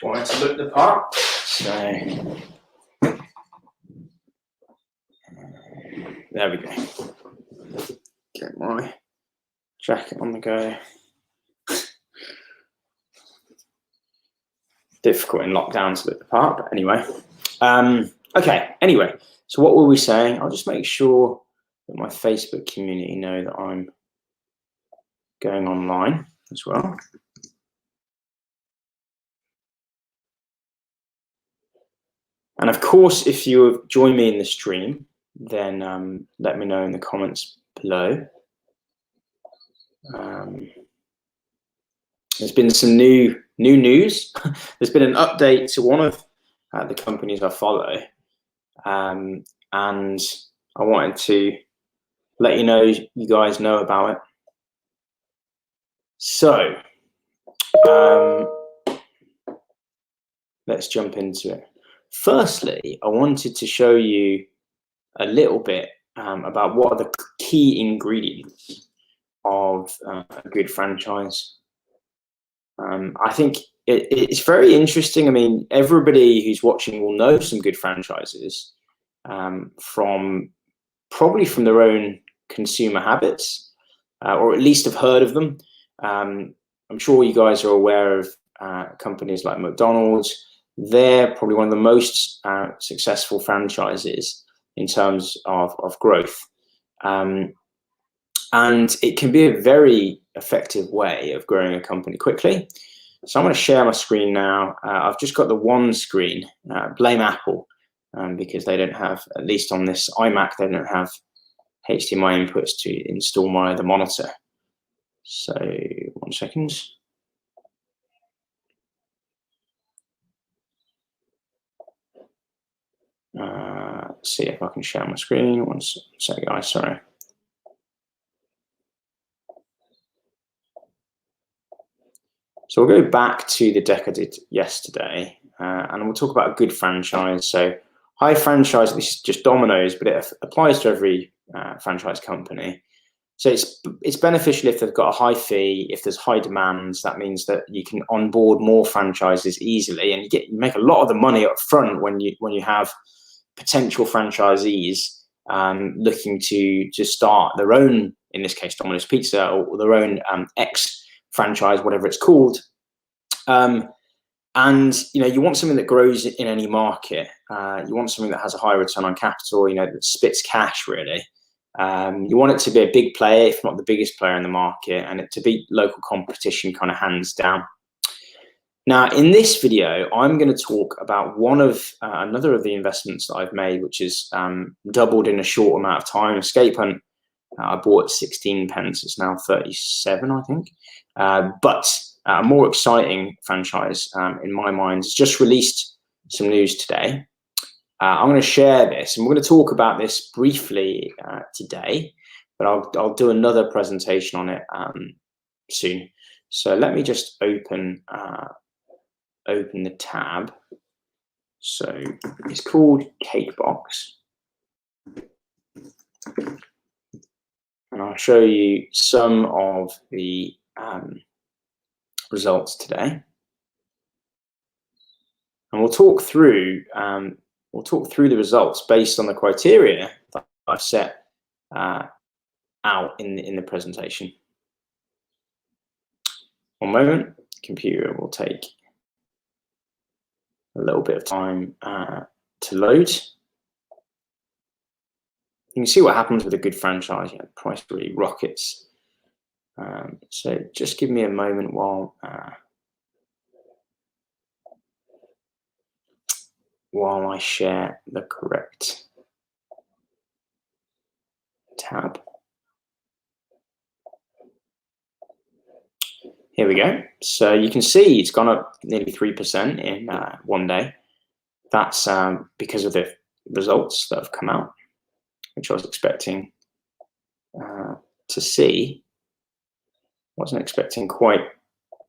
Just wanted to look the part. So there we go. Get my jacket on the go. Difficult in lockdown to look the part, but anyway. Okay, anyway, so what were we saying? I'll just make sure that my Facebook community know that I'm going online as well. And of course, if you have joined me in the stream, then let me know in the comments below. There's been some new news. There's been an update to one of the companies I follow, and I wanted to let you guys know about it. So let's jump into it. Firstly, I wanted to show you a little bit about what are the key ingredients of a good franchise. I think it's very interesting. I mean, everybody who's watching will know some good franchises probably from their own consumer habits, or at least have heard of them. I'm sure you guys are aware of companies like McDonald's. They're probably one of the most successful franchises in terms of growth. And it can be a very effective way of growing a company quickly. So I'm going to share my screen now. I've just got the one screen. Blame Apple, because they don't have, at least on this iMac, they don't have HDMI inputs to install my other monitor. So 1 second. See if I can share my screen. One sec, guys, sorry. So we'll go back to the deck I did yesterday, and we'll talk about a good franchise. So high franchise, this is just Domino's, but it applies to every franchise company. So it's beneficial if they've got a high fee, if there's high demands. That means that you can onboard more franchises easily, and you make a lot of the money up front when you have potential franchisees looking to start their own, in this case Domino's Pizza, or their own franchise, whatever it's called. And you want something that grows in any market. You want something that has a high return on capital, that spits cash, really. You want it to be a big player, if not the biggest player in the market, and it to beat local competition kind of hands down. Now, in this video, I'm going to talk about another of the investments that I've made, which is doubled in a short amount of time. Escape Hunt, I bought 16 pence. It's now 37, I think. But a more exciting franchise, in my mind, has just released some news today. I'm going to share this, and we're going to talk about this briefly today, but I'll do another presentation on it soon. So let me just open the tab. So it's called Cakebox, and I'll show you some of the results today, and we'll talk through the results based on the criteria that I've set out in the presentation. One moment, computer will take a little bit of time to load. You can see what happens with a good franchise. The price really rockets. So just give me a moment while I share the correct tab. Here we go. So you can see it's gone up nearly 3% in 1 day. That's because of the results that have come out, which I was expecting to see. Wasn't expecting quite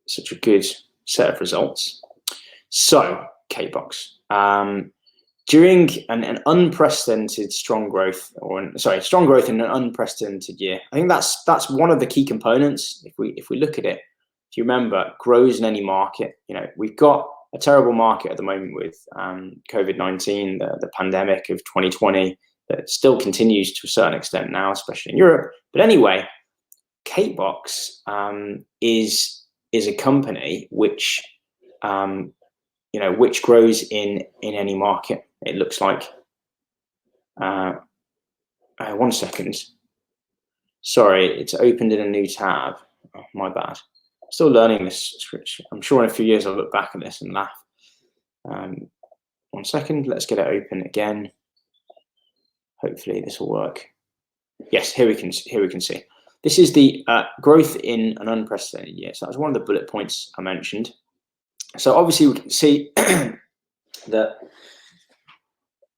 such a good set of results. So, Cakebox. During an unprecedented strong growth, strong growth in an unprecedented year. I think that's one of the key components. If we look at it, if you remember, grows in any market. We've got a terrible market at the moment with COVID-19, the pandemic of 2020 that still continues to a certain extent now, especially in Europe. But anyway, Catebox is a company which which grows in any market. It looks like. 1 second. Sorry, it's opened in a new tab. Oh, my bad. Still learning this switch. I'm sure in a few years I'll look back at this and laugh. 1 second. Let's get it open again. Hopefully this will work. Yes, here we can see. This is the growth in an unprecedented year. So that was one of the bullet points I mentioned. So obviously we can see that.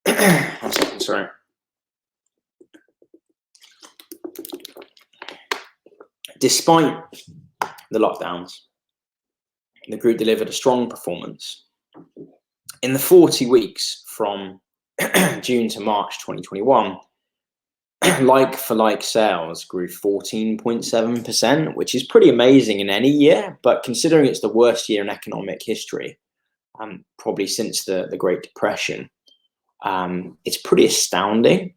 1 second, sorry. Despite the lockdowns, the group delivered a strong performance. In the 40 weeks from June to March 2021, like-for-like sales grew 14.7%, which is pretty amazing in any year, but considering it's the worst year in economic history, probably since the Great Depression, it's pretty astounding.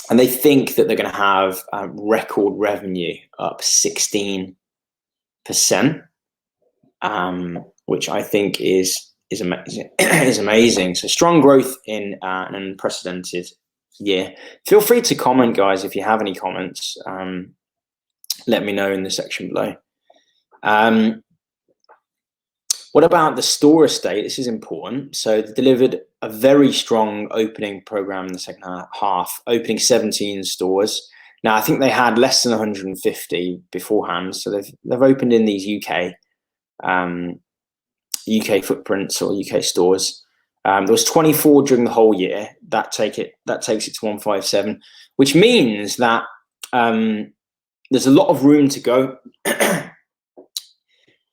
And they think that they're going to have record revenue up 16%, which I think is amazing. So strong growth in an unprecedented year. Feel free to comment, guys, if you have any comments. Let me know in the section below. What about the store estate? This is important. So they delivered a very strong opening program in the second half, opening 17 stores. Now, I think they had less than 150 beforehand. So they've opened in these UK footprints or UK stores. There was 24 during the whole year. That takes it to 157, which means that there's a lot of room to go.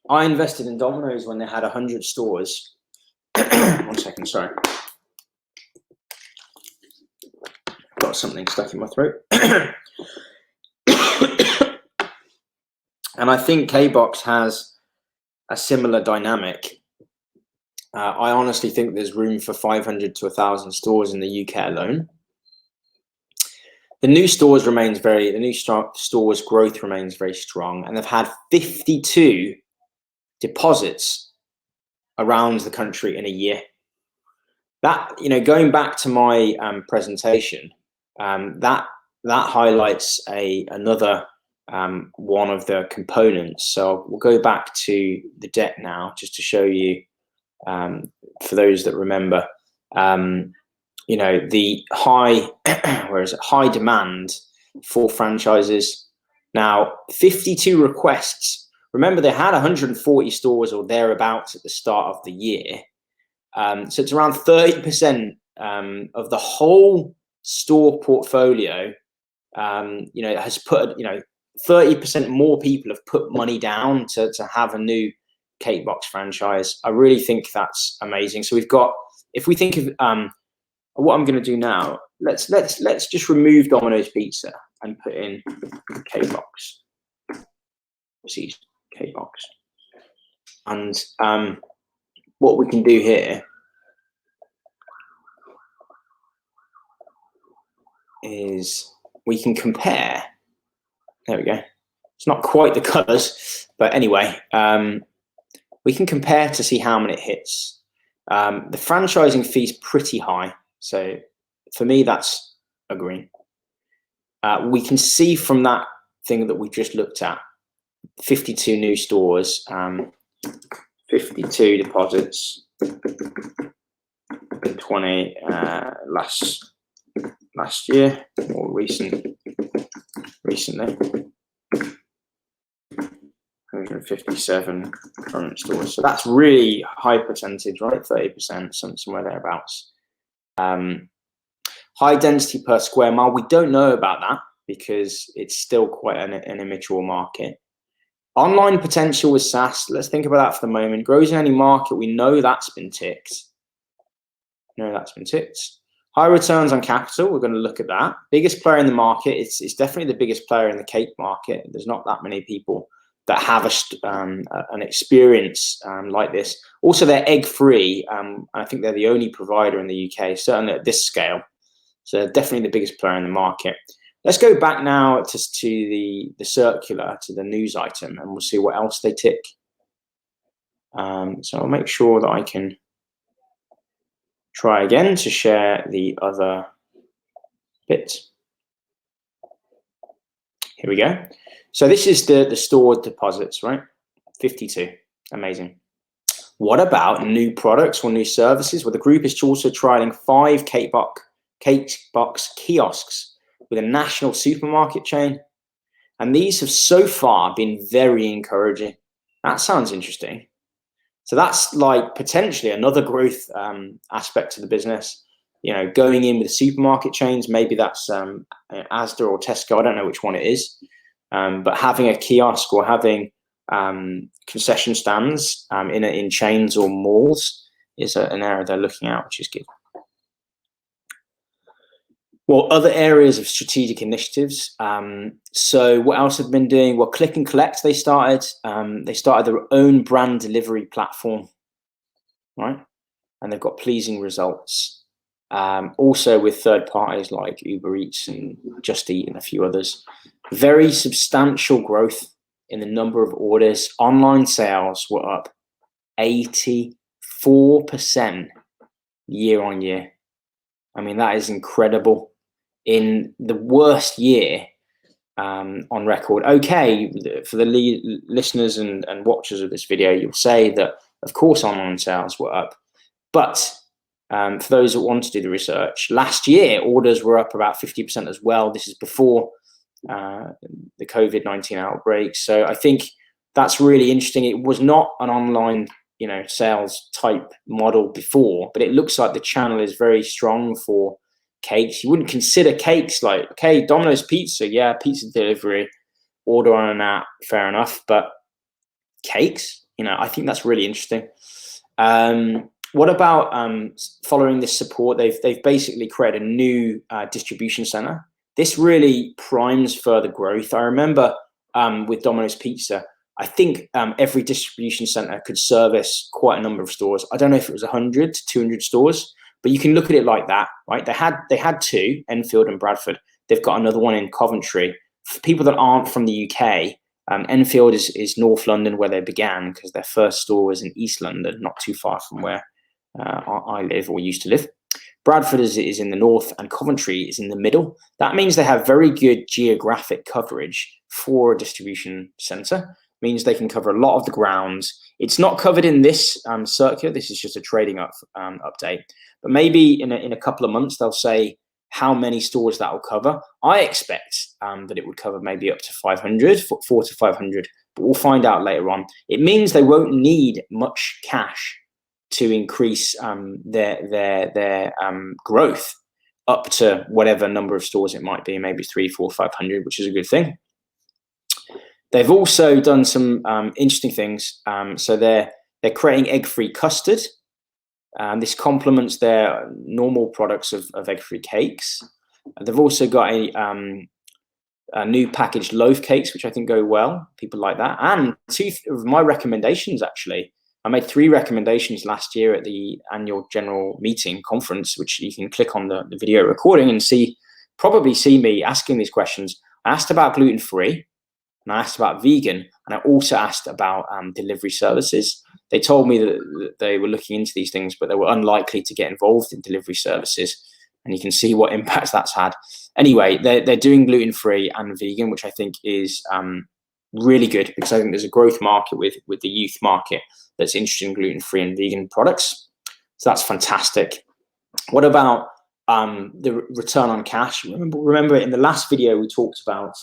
I invested in Domino's when they had 100 stores. 1 second, sorry. Got something stuck in my throat. And I think K-Box has a similar dynamic. I honestly think there's room for 500 to 1,000 stores in the UK alone. The new stores growth remains very strong, and they've had 52 deposits around the country in a year. That, going back to my presentation, that highlights another one of the components. So we'll go back to the deck now, just to show you, for those that remember, the high demand for franchises. Now, 52 requests. Remember, they had 140 stores or thereabouts at the start of the year. So it's around 30% of the whole store portfolio, has put, 30% more people have put money down to have a new Catebox franchise. I really think that's amazing. So we've got, if we think of what I'm going to do now, let's just remove Domino's Pizza and put in Catebox. See, Catebox. And what we can do here is we can compare. There we go. It's not quite the colors, but anyway, we can compare to see how many it hits. The franchising fee is pretty high. So for me, that's a green. We can see from that thing that we just looked at, 52 new stores, 52 deposits, 20 last year, or recently, 157 current stores. So that's really high percentage, right? 30%, somewhere thereabouts. High density per square mile. We don't know about that because it's still quite an immature market. Online potential with SaaS. Let's think about that for the moment. Grows in any market. We know that's been ticked. High returns on capital. We're going to look at that. Biggest player in the market. It's definitely the biggest player in the cake market. There's not that many people that have an experience like this. Also, they're egg-free. I think they're the only provider in the UK, certainly at this scale. So they're definitely the biggest player in the market. Let's go back now to the circular, to the news item, and we'll see what else they tick. So I'll make sure that I can try again to share the other bit. Here we go. So this is the stored deposits, right? 52. Amazing. What about new products or new services? Well, the group is also trialing 5 cake box kiosks with a national supermarket chain. And these have so far been very encouraging. That sounds interesting. So that's like potentially another growth aspect to the business. You know, going in with supermarket chains, maybe that's Asda or Tesco. I don't know which one it is. But having a kiosk or having concession stands in chains or malls is an area they're looking at, which is good. Well, other areas of strategic initiatives. So what else have they been doing? Well, Click and Collect, they started their own brand delivery platform, right? And they've got pleasing results. Also with third parties like Uber Eats and Just Eat and a few others. Very substantial growth in the number of orders. Online sales were up 84% year on year. I mean, that is incredible. In the worst year on record. Okay, for the listeners and watchers of this video, you'll say that, of course, online sales were up. But for those that want to do the research, last year, orders were up about 50% as well. This is before the COVID-19 outbreak. So I think that's really interesting. It was not an online, sales type model before, but it looks like the channel is very strong for cakes. You wouldn't consider cakes like, okay, Domino's pizza, yeah, pizza delivery, order on an app, fair enough. But cakes, I think that's really interesting. What about following this support? They've basically created a new distribution center. This really primes further growth. I remember with Domino's Pizza, I think every distribution center could service quite a number of stores. I don't know if it was 100 to 200 stores, but you can look at it like that, right? They had 2, Enfield and Bradford. They've got another one in Coventry. For people that aren't from the UK, Enfield is North London, where they began, because their first store was in East London, not too far from where I live or used to live. Bradford is in the north and Coventry is in the middle. That means they have very good geographic coverage for a distribution center. Means they can cover a lot of the ground. It's not covered in this circular. This is just a trading update. But maybe in a couple of months, they'll say how many stores that will cover. I expect that it would cover maybe up to 500, 400 to 500, but we'll find out later on. It means they won't need much cash to increase their growth up to whatever number of stores it might be, maybe 300, 400, 500, which is a good thing. They've also done some interesting things. So they're creating egg-free custard. This complements their normal products of egg-free cakes. They've also got a new packaged loaf cakes, which I think go well. People like that. And 2 of my recommendations, actually. I made 3 recommendations last year at the annual general meeting conference, which you can click on the video recording and probably see me asking these questions. I asked about gluten-free, and I asked about vegan, and I also asked about delivery services. They told me that they were looking into these things, but they were unlikely to get involved in delivery services. And you can see what impact that's had. Anyway, they're doing gluten-free and vegan, which I think is really good, because I think there's a growth market with the youth market that's interested in gluten-free and vegan products. So that's fantastic. What about the return on cash? Remember in the last video we talked about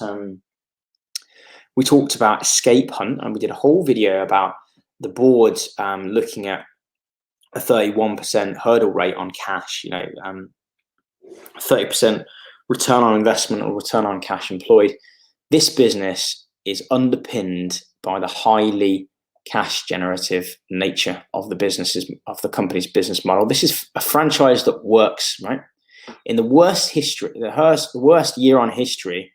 Escape Hunt, and we did a whole video about the board looking at a 31% hurdle rate on cash, 30% return on investment or return on cash employed. This business is underpinned by the highly cash generative nature of the company's business model. This is a franchise that works, right? In the worst year on history,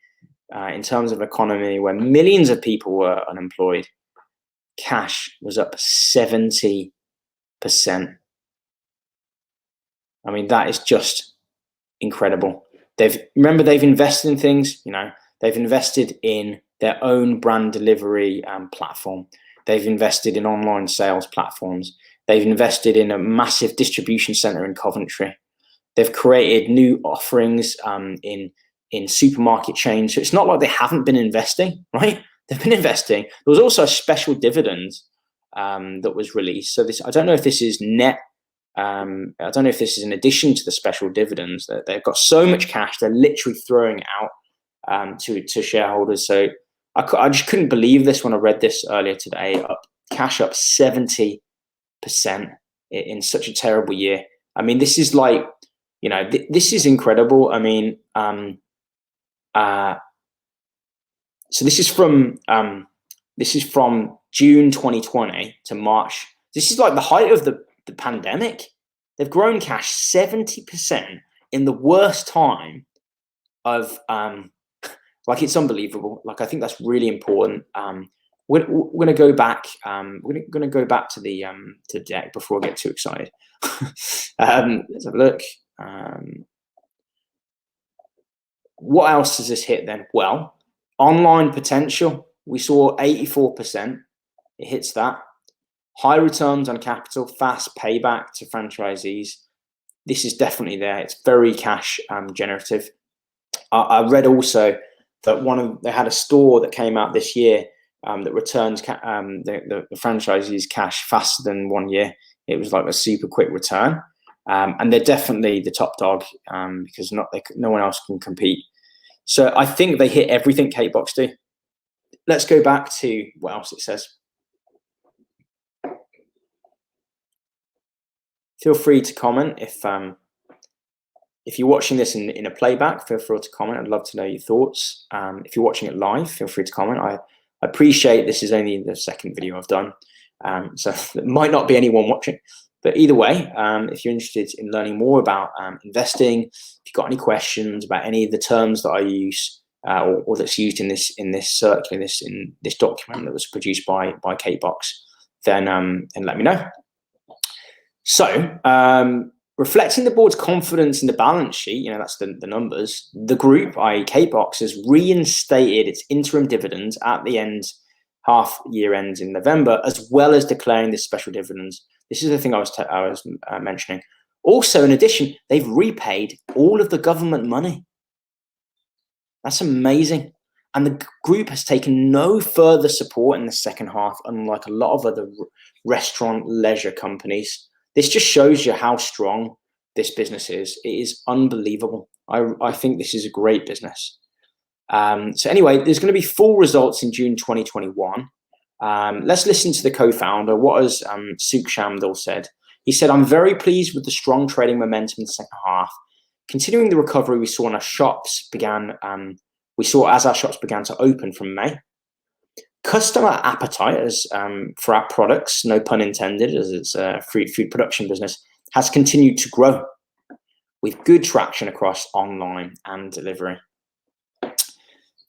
in terms of economy, where millions of people were unemployed, cash was up 70%. I mean, that is just incredible. They've invested in things, they've invested in their own brand delivery platform. They've invested in online sales platforms. They've invested in a massive distribution center in Coventry. They've created new offerings in supermarket chains. So it's not like they haven't been investing, right? They've been investing. There was also a special dividend that was released. So this, I don't know if this is net. I don't know if this is in addition to the special dividends. That they've got so much cash, they're literally throwing out to shareholders. So I just couldn't believe this when I read this earlier today. Cash up 70% in such a terrible year. I mean, this is like, this is incredible. I mean, so this is from June 2020 to March. This is like the height of the pandemic. They've grown cash 70% in the worst time of like, it's unbelievable. Like, I think that's really important. We're going to go back. We're going to go back to the deck before I get too excited. Let's have a look. What else does this hit then? Well, online potential. We saw 84%. It hits that. High returns on capital, fast payback to franchisees. This is definitely there. It's very cash generative. I read also that they had a store that came out this year that returns the franchisees cash faster than 1 year. It was like a super quick return. And they're definitely the top dog because no one else can compete. So I think they hit everything Kate Box do. Let's go back to what else it says. Feel free to comment if you're watching this in a playback. Feel free to comment. I'd love to know your thoughts. If you're watching it live, feel free to comment. I appreciate this is only the second video I've done, so there might not be anyone watching. But either way, if you're interested in learning more about investing, if you've got any questions about any of the terms that I use or that's used in this circular, in this document that was produced by Kate Box, then let me know. So, reflecting the board's confidence in the balance sheet, that's the numbers. The group, i.e. Kate Box, has reinstated its interim dividends at the half year ends in November, as well as declaring this special dividends. This is the thing I was mentioning. Also, in addition, they've repaid all of the government money. That's amazing. And the group has taken no further support in the second half, unlike a lot of other restaurant leisure companies. This just shows you how strong this business is. It is unbelievable. I think this is a great business. So anyway, there's going to be full results in June 2021. Let's listen to the co-founder. What has Sukh Shamdal said? He said, "I'm very pleased with the strong trading momentum in the second half. Continuing the recovery we saw in our shops as our shops began to open from May. Customer appetite for our products, no pun intended, as it's a food production business, has continued to grow with good traction across online and delivery.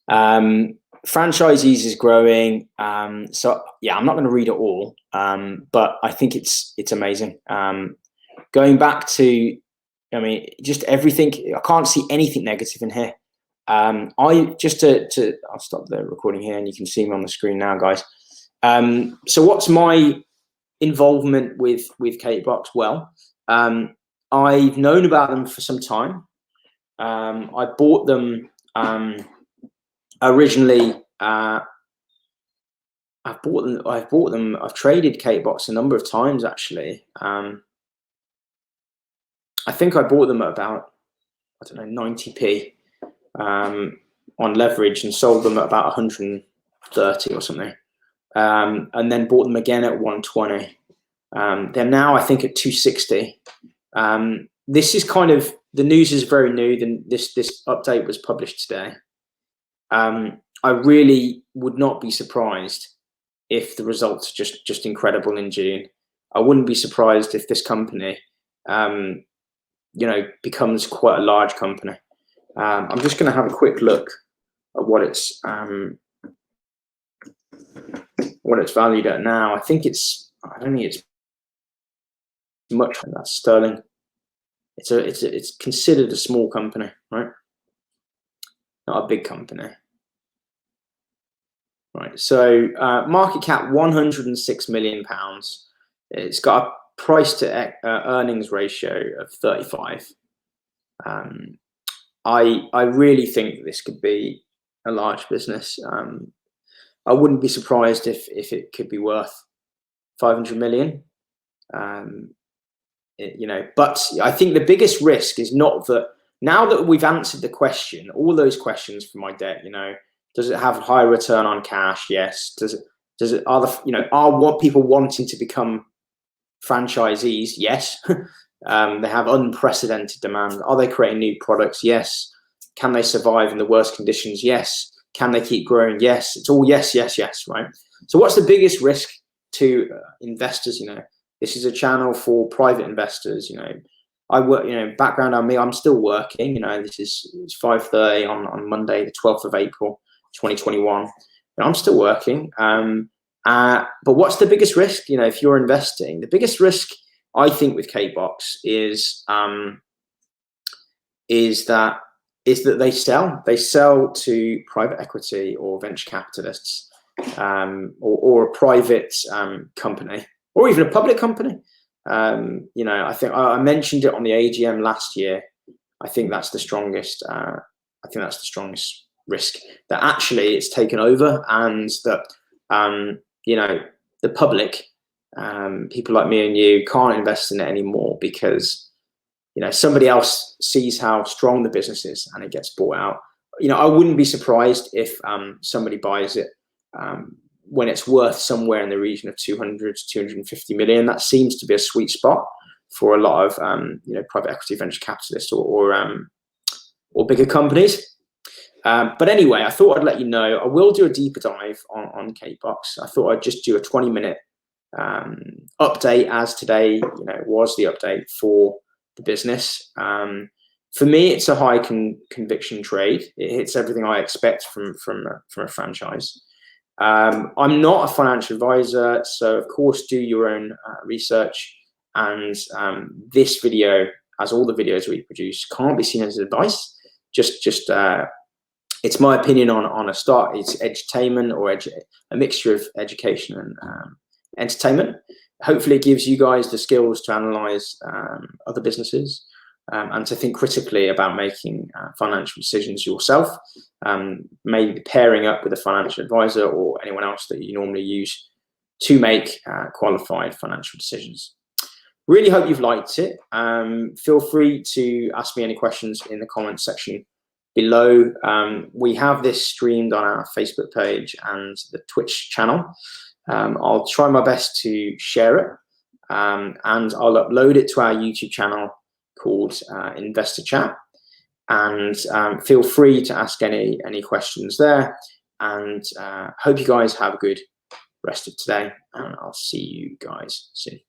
Franchisees is growing. So yeah, I'm not going to read it all, but I think it's amazing. Going back to, just everything. I can't see anything negative in here. I'll stop the recording here and you can see me on the screen now, guys. So what's my involvement with Kate Box? Well, I've known about them for some time. I bought them originally. I've traded Kate Box a number of times, actually. I think I bought them at about, 90p. On leverage and sold them at about 130 or something, and then bought them again at 120. They're now, I think, at 260. This is kind of, the news is very new. This update was published today. I really would not be surprised if the results are just incredible in June. I wouldn't be surprised if this company, becomes quite a large company. I'm just going to have a quick look what it's valued at now. I don't think it's much. That's sterling. It's considered a small company, right? Not a big company. Right, so market cap £106 million. It's got a price to earnings ratio of 35. I really think this could be a large business. I wouldn't be surprised if it could be worth 500 million. But I think the biggest risk is not that now that we've answered the question, all those questions for my debt, does it have a high return on cash? Yes. Are what people wanting to become franchisees? Yes. They have unprecedented demand. Are they creating new products? Yes. Can they survive in the worst conditions? Yes. Can they keep growing? Yes. It's all yes, yes, yes, right? So what's the biggest risk to investors? This is a channel for private investors. I work, background on me, I'm still working. It's 5:30 on Monday, the 12th of April, 2021. I'm still working. But what's the biggest risk? If you're investing, the biggest risk I think with K-Box is that they sell to private equity or venture capitalists, or a private company, or even a public company. I think I mentioned it on the AGM last year. I think that's the strongest. Risk, that actually it's taken over, and that the public, people like me and you, can't invest in it anymore because somebody else sees how strong the business is and it gets bought out. I wouldn't be surprised if somebody buys it when it's worth somewhere in the region of 200 to 250 million. That seems to be a sweet spot for a lot of private equity, venture capitalists, or bigger companies. But anyway, I thought I'd let you know. I will do a deeper dive on K-Box. I thought I'd just do a 20-minute update, as today was the update for the business. For me, it's a high conviction trade. It hits everything I expect from a franchise. I'm not a financial advisor, so of course do your own research. And this video, as all the videos we produce, can't be seen as advice. Just it's my opinion on a start. It's edutainment, or a mixture of education and entertainment. Hopefully it gives you guys the skills to analyze other businesses, and to think critically about making financial decisions yourself, maybe pairing up with a financial advisor or anyone else that you normally use to make qualified financial decisions. Really hope you've liked it. Feel free to ask me any questions in the comments section below. We have this streamed on our Facebook page and the Twitch channel. I'll try my best to share it, and I'll upload it to our YouTube channel called Investor Chat. And feel free to ask any questions there. And hope you guys have a good rest of today, and I'll see you guys soon.